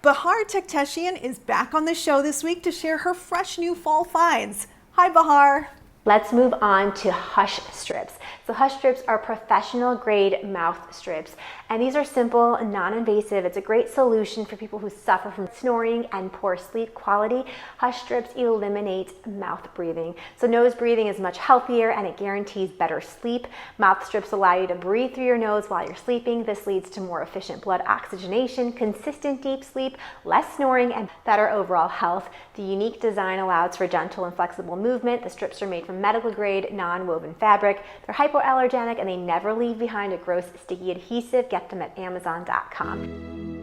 Bahar Tekteshian is back on the show this week to share her fresh new fall finds. Hi, Bahar. Let's move on to Hush strips. So Hush strips are professional grade mouth strips, and these are simple, non-invasive. It's a great solution for people who suffer from snoring and poor sleep quality. Hush strips eliminate mouth breathing. So nose breathing is much healthier and it guarantees better sleep. Mouth strips allow you to breathe through your nose while you're sleeping. This leads to more efficient blood oxygenation, consistent deep sleep, less snoring, and better overall health. The unique design allows for gentle and flexible movement. The strips are made from medical grade non-woven fabric. They're hypoallergenic and they never leave behind a gross sticky adhesive. Get them at Amazon.com.